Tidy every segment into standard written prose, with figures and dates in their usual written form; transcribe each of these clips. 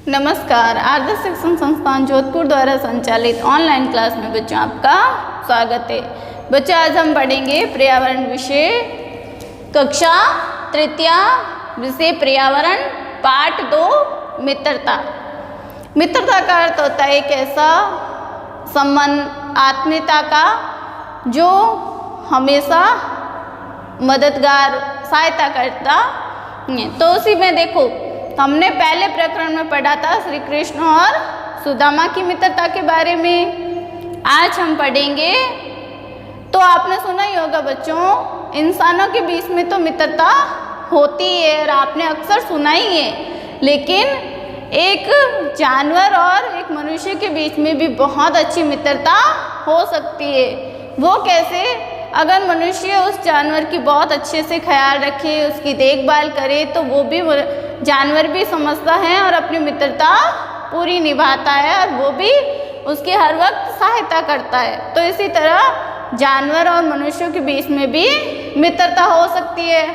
नमस्कार। आदर्श शिक्षण संस्थान जोधपुर द्वारा संचालित ऑनलाइन क्लास में बच्चों आपका स्वागत है। बच्चों आज हम पढ़ेंगे पर्यावरण विषय कक्षा तृतीय विषय पर्यावरण पाठ 2 मित्रता। मित्रता का अर्थ होता है एक ऐसा संबंध आत्मीयता का जो हमेशा मददगार सहायता करता है। तो उसी में देखो हमने पहले प्रकरण में पढ़ा था श्री कृष्ण और सुदामा की मित्रता के बारे में। आज हम पढ़ेंगे तो आपने सुना ही होगा बच्चों, इंसानों के बीच में तो मित्रता होती है और आपने अक्सर सुना ही है, लेकिन एक जानवर और एक मनुष्य के बीच में भी बहुत अच्छी मित्रता हो सकती है। वो कैसे? अगर मनुष्य उस जानवर की बहुत अच्छे से ख्याल रखे, उसकी देखभाल करे, तो वो भी जानवर भी समझता है और अपनी मित्रता पूरी निभाता है और वो भी उसकी हर वक्त सहायता करता है। तो इसी तरह जानवर और मनुष्यों के बीच में भी मित्रता हो सकती है।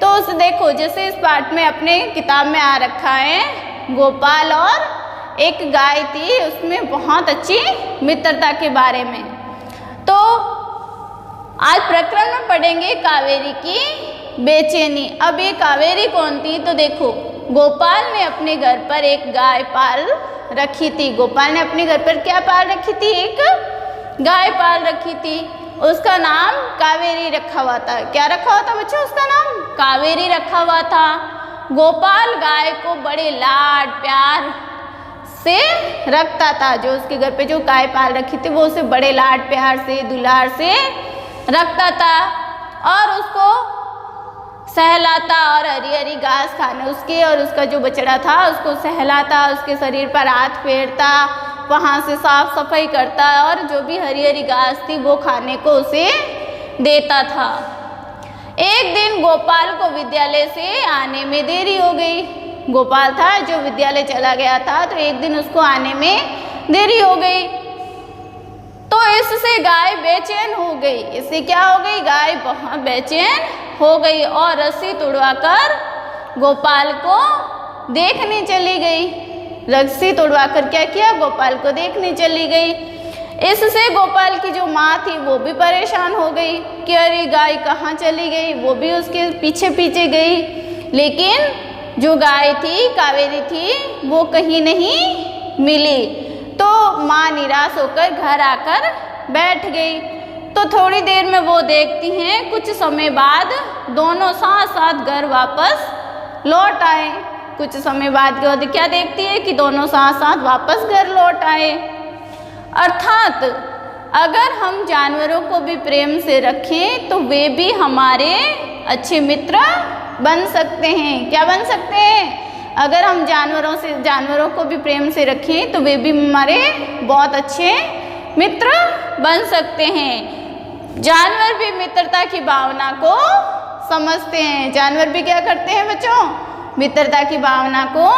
तो उस देखो जैसे इस पाठ में अपने किताब में आ रखा है, गोपाल और एक गाय थी, उसमें बहुत अच्छी मित्रता के बारे में। तो आज प्रकरण में पढ़ेंगे कावेरी की बेचैनी। अब ये कावेरी कौन थी? तो देखो गोपाल ने अपने घर पर एक गाय पाल रखी थी। गोपाल ने अपने घर पर क्या पाल रखी थी? एक गाय पाल रखी थी। उसका नाम कावेरी रखा हुआ था। क्या रखा हुआ था बच्चों? उसका नाम कावेरी रखा हुआ था। गोपाल गाय को बड़े लाड प्यार से रखता था। जो उसके घर पे जो गाय पाल रखी थी वो उसे बड़े लाड प्यार से दुलार से रखता था और उसको सहलाता और हरी हरी घास खाने उसके और उसका जो बछड़ा था उसको सहलाता, उसके शरीर पर हाथ फेरता, वहाँ से साफ सफाई करता और जो भी हरी हरी घास थी वो खाने को उसे देता था। एक दिन गोपाल को विद्यालय से आने में देरी हो गई। गोपाल था जो विद्यालय चला गया था, तो एक दिन उसको आने में देरी हो गई। तो इससे गाय बेचैन हो गई। इससे क्या हो गई? गाय बहुत बेचैन हो गई और रस्सी तुड़वाकर गोपाल को देखने चली गई। रस्सी तुड़वाकर क्या किया? गोपाल को देखने चली गई। इससे गोपाल की जो माँ थी वो भी परेशान हो गई कि अरे गाय कहाँ चली गई। वो भी उसके पीछे पीछे गई, लेकिन जो गाय थी कावेरी थी वो कहीं नहीं मिली। तो माँ निराश होकर घर आकर बैठ गई। तो थोड़ी देर में वो देखती हैं, कुछ समय बाद दोनों साथ साथ घर वापस लौट आए। कुछ समय बाद क्या देखती है कि दोनों साथ साथ वापस घर लौट आए। अर्थात अगर हम जानवरों को भी प्रेम से रखें तो वे भी हमारे अच्छे मित्र बन सकते हैं। क्या बन सकते हैं? अगर हम जानवरों को भी प्रेम से रखें तो वे भी हमारे बहुत अच्छे मित्र बन सकते हैं। जानवर भी मित्रता की भावना को समझते हैं। जानवर भी क्या करते हैं बच्चों? मित्रता की भावना को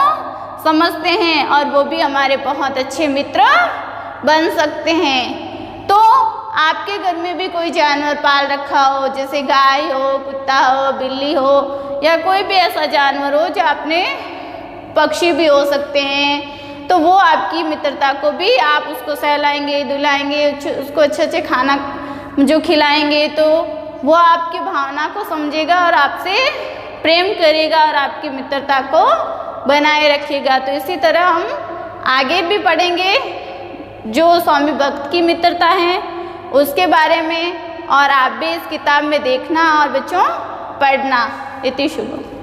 समझते हैं और वो भी हमारे बहुत अच्छे मित्र बन सकते हैं। तो आपके घर में भी कोई जानवर पाल रखा हो, जैसे गाय हो, कुत्ता हो, बिल्ली हो या कोई भी ऐसा जानवर हो, जो आपने पक्षी भी हो सकते हैं, तो वो आपकी मित्रता को भी आप उसको सहलाएंगे, दुलाएंगे, उसको अच्छे खाना जो खिलाएंगे तो वो आपकी भावना को समझेगा और आपसे प्रेम करेगा और आपकी मित्रता को बनाए रखेगा। तो इसी तरह हम आगे भी पढ़ेंगे जो स्वामी भक्त की मित्रता है उसके बारे में, और आप भी इस किताब में देखना और बच्चों पढ़ना। इति शुभम।